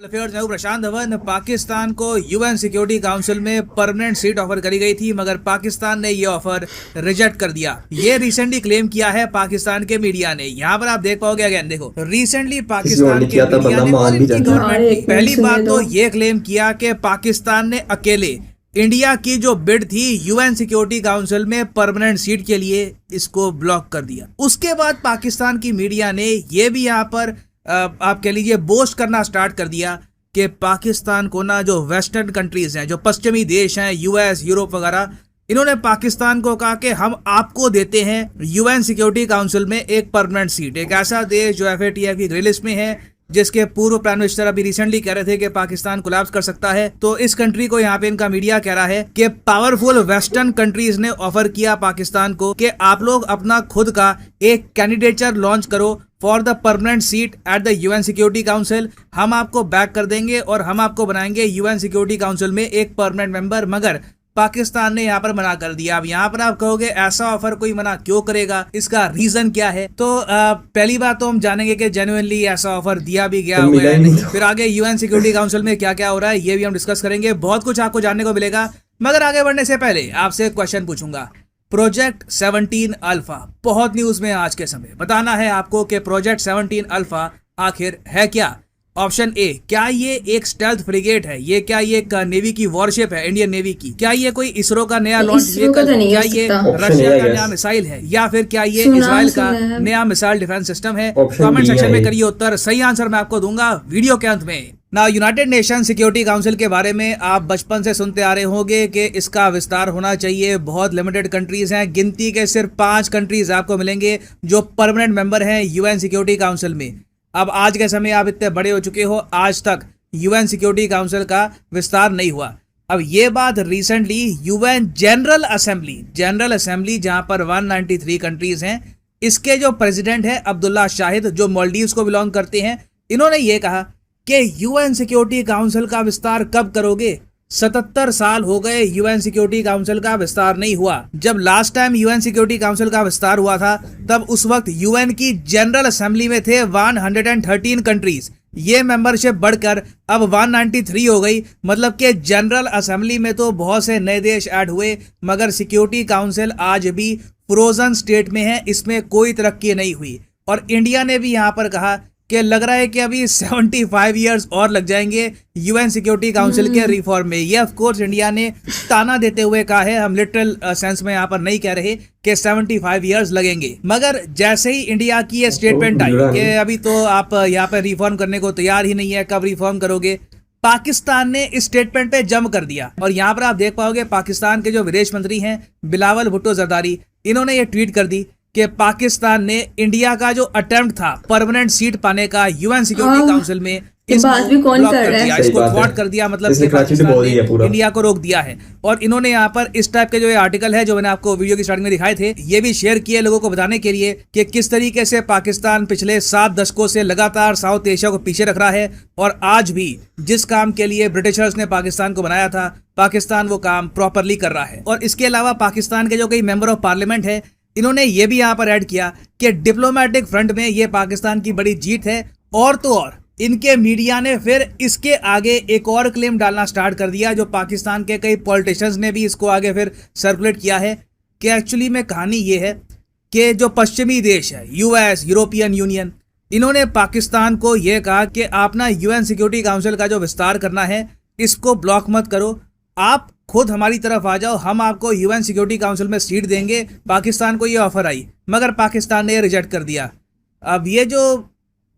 Affairs में प्रशांत धवन। पाकिस्तान को UN security council में परमानेंट सीट ऑफर करी गई थी, मगर पाकिस्तान ने ये ऑफर रिजेक्ट कर दिया। ये रिसेंटली क्लेम किया है पाकिस्तान के मीडिया ने। यहाँ पर आप देख पाओगे, अगेन देखो, रिसेंटली पाकिस्तान के मीडिया ने और इनकी गवर्नमेंट ने पहली बात तो ये क्लेम किया कि पाकिस्तान ने अकेले इंडिया की जो बिड थी यूएन सिक्योरिटी काउंसिल में परमानेंट सीट के लिए, इसको ब्लॉक कर दिया। उसके बाद पाकिस्तान की मीडिया ने ये भी यहाँ पर आप कह लीजिए बोस्ट करना स्टार्ट कर दिया कि पाकिस्तान को ना, जो वेस्टर्न कंट्रीज हैं, जो पश्चिमी देश हैं, यूएस, यूरोप वगैरह, इन्होंने पाकिस्तान को कहा कि हम आपको देते हैं यूएन सिक्योरिटी काउंसिल में एक परमानेंट सीट। एक ऐसा देश जो एफएटीएफ की ग्रे लिस्ट में है, जिसके पूर्व प्राइम मिनिस्टर अभी रिसेंटली कह रहे थे कि पाकिस्तान कोलैप्स कर सकता है। तो इस कंट्री को यहाँ पे इनका मीडिया कह रहा है कि पावरफुल वेस्टर्न कंट्रीज ने ऑफर किया पाकिस्तान को कि आप लोग अपना खुद का एक कैंडिडेचर लॉन्च करो for the permanent seat at the UN security council. हम आपको बैक कर देंगे और हम आपको बनाएंगे यूएन सिक्योरिटी काउंसिल में एक परमानेंट मेंबर। मगर पाकिस्तान ने यहाँ पर मना कर दिया। अब यहाँ पर आप कहोगे ऐसा ऑफर कोई मना क्यों करेगा, इसका रीजन क्या है? तो पहली बात तो हम जानेंगे कि जेन्युइनली ऐसा ऑफर दिया भी गया हुआ है नहीं। फिर आगे यूएन सिक्योरिटी काउंसिल में क्या क्या हो रहा है ये भी हम डिस्कस करेंगे। बहुत कुछ आपको जानने को मिलेगा। मगर आगे बढ़ने से पहले आपसे एक क्वेश्चन पूछूंगा। प्रोजेक्ट 17 अल्फा बहुत न्यूज में आज के समय। बताना है आपको कि प्रोजेक्ट 17 अल्फा आखिर है क्या। ऑप्शन ए, क्या ये एक स्टेल्थ फ्रिगेट है? ये क्या ये एक नेवी की वॉरशिप है, इंडियन नेवी की? क्या ये कोई इसरो का नया लॉन्च व्हीकल? क्या ये रशिया का नया मिसाइल है? या फिर क्या ये इजराइल का नया मिसाइल डिफेंस सिस्टम है? कमेंट सेक्शन में करिए उत्तर। सही आंसर मैं आपको दूंगा वीडियो के अंत में। ना, यूनाइटेड नेशन सिक्योरिटी काउंसिल के बारे में आप बचपन से सुनते आ रहे होंगे कि इसका विस्तार होना चाहिए। बहुत लिमिटेड कंट्रीज हैं, गिनती के सिर्फ 5 कंट्रीज आपको मिलेंगे जो परमानेंट मेंबर हैं यूएन सिक्योरिटी काउंसिल में। अब आज के समय आप इतने बड़े हो चुके हो, आज तक यूएन सिक्योरिटी काउंसिल का विस्तार नहीं हुआ। अब ये बात रिसेंटली यूएन जनरल असेंबली जहां पर 193 कंट्रीज हैं, इसके जो प्रेसिडेंट है अब्दुल्ला शाहिद, जो मालदीव्स को बिलोंग करते हैं, इन्होंने ये कहा कि यूएन सिक्योरिटी काउंसिल का विस्तार कब करोगे? 77 साल हो गए यूएन सिक्योरिटी काउंसिल का विस्तार नहीं हुआ। जब last time UN security council का विस्तार हुआ था तब उस वक्त यूएन की जनरल असेंबली में थे 113 कंट्रीज। ये मेंबरशिप बढ़कर अब 193 हो गई। मतलब कि जनरल असेंबली में तो बहुत से नए देश ऐड हुए, मगर सिक्योरिटी काउंसिल आज भी फ्रोजन स्टेट में है, इसमें कोई तरक्की नहीं हुई। और इंडिया ने भी यहाँ पर कहा कि लग रहा है कि अभी 75 इयर्स और लग जाएंगे यूएन सिक्योरिटी काउंसिल के रिफॉर्म में। ये ऑफ कोर्स इंडिया ने ताना देते हुए कहा है, हम लिटरल सेंस में यहाँ पर नहीं कह रहे कि 75 इयर्स लगेंगे। मगर जैसे ही इंडिया की ये स्टेटमेंट आई कि अभी तो आप यहाँ पर रिफॉर्म करने को तैयार ही नहीं है, कब रिफॉर्म करोगे, पाकिस्तान ने इस स्टेटमेंट पे जंप कर दिया। और यहाँ पर आप देख पाओगे पाकिस्तान के जो विदेश मंत्री हैं बिलावल भुट्टो जरदारी, इन्होंने ये ट्वीट कर दी कि पाकिस्तान ने इंडिया का जो अटेम्प्ट था परमानेंट सीट पाने का यूएन सिक्योरिटी काउंसिल में, इसको ब्लॉक कर दिया, इसको थ्वाट कर दिया। मतलब कि पाकिस्तान ने इंडिया को रोक दिया है। और इन्होंने यहाँ पर इस टाइप के जो ये आर्टिकल है, जो मैंने आपको वीडियो की स्टार्टिंग में दिखाए थे, ये भी शेयर किए लोगों को बताने के लिए कि किस तरीके से पाकिस्तान पिछले 7 दशकों से लगातार साउथ एशिया को पीछे रख रहा है। और आज भी जिस काम के लिए ब्रिटिशर्स ने पाकिस्तान को बनाया था, पाकिस्तान वो काम प्रॉपरली कर रहा है। और इसके अलावा पाकिस्तान के जो कई मेंबर ऑफ पार्लियामेंट है, इन्होंने ये भी यहाँ पर ऐड किया कि डिप्लोमेटिक फ्रंट में ये पाकिस्तान की बड़ी जीत है। और तो और इनके मीडिया ने फिर इसके आगे एक और क्लेम डालना स्टार्ट कर दिया, जो पाकिस्तान के कई पॉलिटिशियंस ने भी इसको आगे फिर सर्कुलेट किया है, कि एक्चुअली में कहानी ये है कि जो पश्चिमी देश है, यूएस, यूरोपियन यूनियन, इन्होंने पाकिस्तान को ये कहा कि आप ना यूएन सिक्योरिटी काउंसिल का जो विस्तार करना है इसको ब्लॉक मत करो, आप खुद हमारी तरफ आ जाओ, हम आपको यूएन सिक्योरिटी काउंसिल में सीट देंगे। पाकिस्तान को ये ऑफर आई, मगर पाकिस्तान ने रिजेक्ट कर दिया। अब ये जो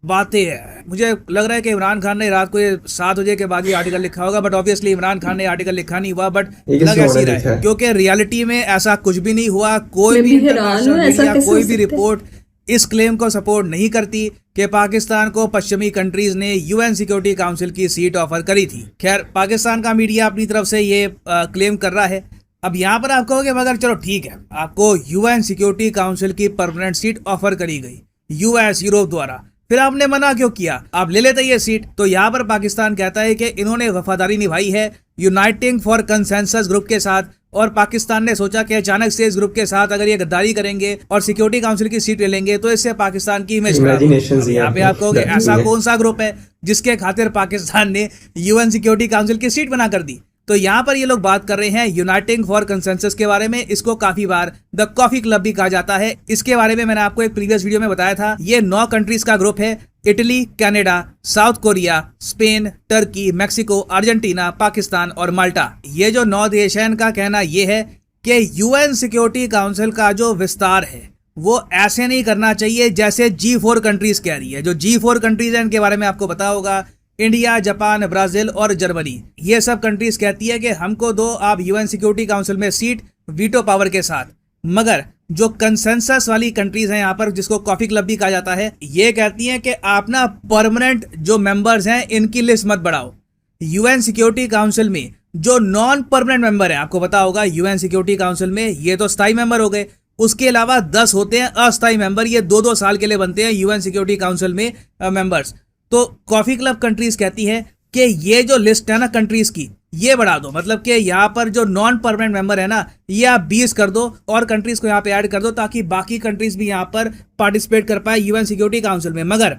बातें हैं, मुझे लग रहा है कि इमरान खान ने रात को ये 7 बजे के बाद ये आर्टिकल लिखा होगा, बट ऑब्वियसली इमरान खान ने आर्टिकल लिखा नहीं हुआ, बट लग ऐसी रहा है क्योंकि रियलिटी में ऐसा कुछ भी नहीं हुआ। कोई भी इंटरनेशनल मीडिया, कोई भी रिपोर्ट इस क्लेम को सपोर्ट नहीं करती कि पाकिस्तान को पश्चिमी कंट्रीज ने यूएन सिक्योरिटी काउंसिल की सीट ऑफर करी थी। खैर, पाकिस्तान का मीडिया अपनी तरफ से ये क्लेम कर रहा है। अब यहाँ पर आप कहोगे मगर चलो ठीक है, आपको यूएन सिक्योरिटी काउंसिल की परमानेंट सीट ऑफर करी गई यूएस, यूरोप द्वारा, फिर आपने मना क्यों किया, आप ले लेते ये सीट। तो यहाँ पर पाकिस्तान कहता है कि इन्होंने वफादारी निभाई है यूनाइटिंग फॉर कंसेंसस ग्रुप के साथ, और पाकिस्तान ने सोचा कि अचानक से इस ग्रुप के साथ अगर ये गद्दारी करेंगे और सिक्योरिटी काउंसिल की सीट ले लेंगे तो इससे पाकिस्तान की इमेज खराब होगी। यहाँ पे आप कहोगे ऐसा कौन सा ग्रुप है जिसके खातिर पाकिस्तान ने यूएन सिक्योरिटी काउंसिल की सीट बना कर दी। तो यहाँ पर ये लोग बात कर रहे हैं यूनाइटिंग फॉर कंसेंसस के बारे में। इसको काफी बार द कॉफी क्लब भी कहा जाता है। इसके बारे में मैंने आपको एक प्रीवियस वीडियो में बताया था। ये 9 कंट्रीज का ग्रुप है, Italy, Canada, south Korea, Spain, Turkey, Mexico, Argentina, Pakistan और माल्टा। ये जो 9 देश है, इनका कहना ये है कि यूएन सिक्योरिटी काउंसिल का जो विस्तार है वो ऐसे नहीं करना चाहिए जैसे G4 कंट्रीज कह रही है। जो G4 कंट्रीज है इनके बारे में आपको पता होगा, इंडिया, जापान, ब्राजील और जर्मनी। ये सब कंट्रीज कहती है कि हमको दो आप यूएन सिक्योरिटी काउंसिल में सीट वीटो पावर के साथ। मगर जो कंसेंसस वाली कंट्रीज हैं यहाँ पर, जिसको कॉफी क्लब भी कहा जाता है, ये कहती हैं कि आप ना परमानेंट जो मेंबर्स हैं इनकी लिस्ट मत बढ़ाओ। यूएन सिक्योरिटी काउंसिल में जो नॉन परमानेंट मेंबर है, आपको पता होगा यूएन सिक्योरिटी काउंसिल में ये तो स्थायी मेंबर हो गए, उसके अलावा 10 होते हैं अस्थायी मेंबर। ये 2-2 साल के लिए बनते हैं यूएन सिक्योरिटी काउंसिल में मेंबर्स। तो कॉफी क्लब कंट्रीज कहती है कि ये जो लिस्ट है ना कंट्रीज की, ये बढ़ा दो। मतलब कि यहाँ पर जो नॉन परमानेंट मेंबर है ना, ये आप 20 कर दो और कंट्रीज को यहाँ पे ऐड कर दो, ताकि बाकी कंट्रीज भी यहाँ पर पार्टिसिपेट कर पाए यूएन सिक्योरिटी काउंसिल में। मगर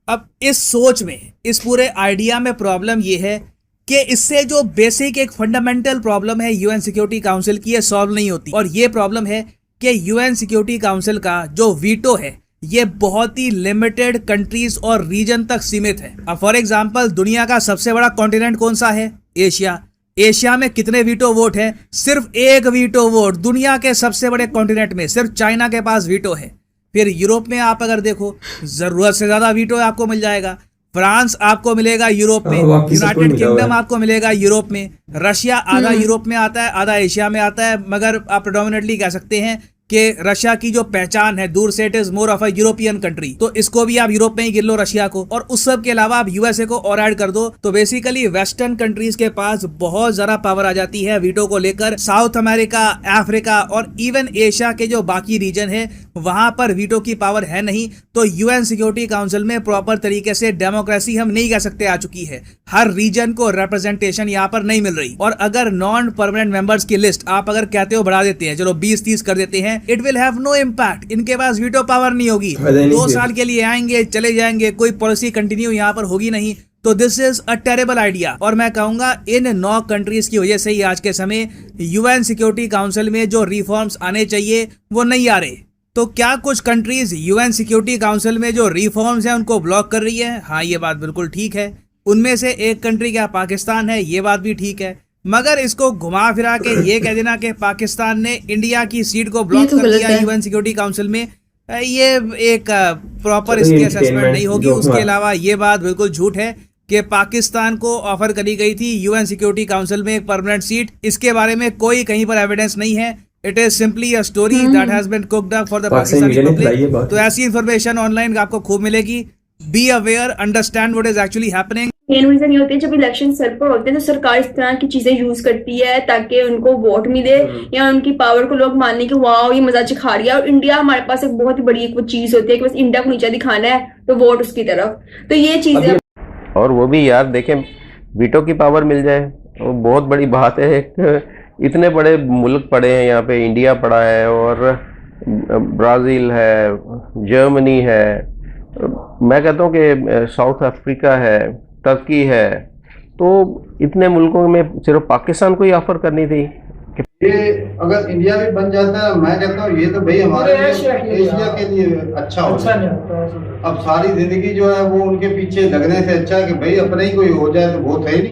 अब इस सोच में, इस पूरे आइडिया में प्रॉब्लम ये है कि इससे जो बेसिक एक फंडामेंटल प्रॉब्लम है यूएन सिक्योरिटी काउंसिल की, ये सॉल्व नहीं होती। और ये प्रॉब्लम है कि यूएन सिक्योरिटी काउंसिल का जो वीटो है ये बहुत ही लिमिटेड कंट्रीज और रीजन तक सीमित है। अब फॉर एग्जांपल, दुनिया का सबसे बड़ा कॉन्टिनेंट कौन सा है? एशिया। एशिया में कितने वीटो वोट है? सिर्फ 1 वीटो वोट। दुनिया के सबसे बड़े कॉन्टिनेंट में सिर्फ चाइना के पास वीटो है। फिर यूरोप में आप अगर देखो, जरूरत से ज्यादा वीटो आपको मिल जाएगा। फ्रांस आपको मिलेगा यूरोप में, यूनाइटेड किंगडम आपको मिलेगा यूरोप में, रशिया आधा यूरोप में आता है, आधा एशिया में आता है। मगर आप प्रेडोमिनेटली कह सकते हैं कि रशिया की जो पहचान है दूर से, it is more of a European country. तो इसको भी आप यूरोप में ही गिन लो, रशिया को। और उस सब के अलावा आप यूएसए को और ऐड कर दो, तो बेसिकली वेस्टर्न कंट्रीज के पास बहुत ज्यादा पावर आ जाती है वीटो को लेकर। साउथ अमेरिका, अफ्रीका और इवन एशिया के जो बाकी रीजन है वहां पर वीटो की पावर है नहीं। तो यूएन सिक्योरिटी काउंसिल में प्रॉपर तरीके से डेमोक्रेसी हम नहीं कह सकते आ चुकी है। हर रीजन को रिप्रेजेंटेशन यहाँ पर नहीं मिल रही। और अगर नॉन परमानेंट मेंबर्स की लिस्ट आप अगर कहते हो बढ़ा देते हैं, चलो 20-30 कर देते हैं, it will have no impact. इनके पास वीटो पावर नहीं होगी, 2 साल के लिए आएंगे चले जाएंगे, कोई पॉलिसी कंटिन्यू यहाँ पर होगी नहीं। तो this is a terrible idea. और मैं कहूंगा इन 9 कंट्रीज की वजह से ही आज के समय यूएन सिक्योरिटी काउंसिल में जो रिफॉर्म्स आने चाहिए वो नहीं आ रहे। तो क्या कुछ कंट्रीज यूएन सिक्योरिटी काउंसिल में जो रिफॉर्म्स हैं उनको ब्लॉक कर रही है? हाँ, ये बात बिल्कुल ठीक है। उनमें से एक कंट्री क्या पाकिस्तान है, ये बात भी ठीक है। मगर इसको घुमा फिरा के ये कह देना कि पाकिस्तान ने इंडिया की सीट को ब्लॉक कर दिया यूएन सिक्योरिटी काउंसिल में, ये एक प्रॉपर इसकी असेसमेंट नहीं होगी। उसके अलावा ये बात बिल्कुल झूठ है कि पाकिस्तान को ऑफर करी गई थी यूएन सिक्योरिटी काउंसिल में एक परमानेंट सीट। इसके बारे में कोई कहीं पर एविडेंस नहीं है। It is simply a story that has been cooked up for the Pakistani public. तो ऐसी इंफॉर्मेशन ऑनलाइन आपको खूब मिलेगी। Be aware, understand what is actually happening. Main reason ये होती है, जब इलेक्शन सर पर होते हैं तो सरकार इस तरह की चीजें यूज करती है ताकि उनको वोट मिले या उनकी पावर को लोग मानने की वाह ये मजा चिखा रही है। और इंडिया हमारे पास एक बहुत ही बड़ी एक वो चीज होती है कि बस इंडिया को नीचा दिखाना है तो वोट उसकी तरफ। तो ये चीजें, और वो भी यार देखें, वीटो की पावर मिल जाए वो बहुत बड़ी बात है। इतने बड़े मुल्क पड़े हैं यहाँ पे, इंडिया पड़ा है और ब्राज़ील है, जर्मनी है, मैं कहता हूँ कि साउथ अफ्रीका है, टर्की है। तो इतने मुल्कों में सिर्फ पाकिस्तान को ही ऑफर करनी थी। ये अगर इंडिया भी बन जाता है, मैं कहता हूँ ये तो भाई हमारे एशिया के लिए अच्छा होता है। अब सारी जिंदगी जो है वो उनके पीछे लगने से अच्छा है कि भाई अपने ही कोई हो जाए तो बहुत है ही नहीं।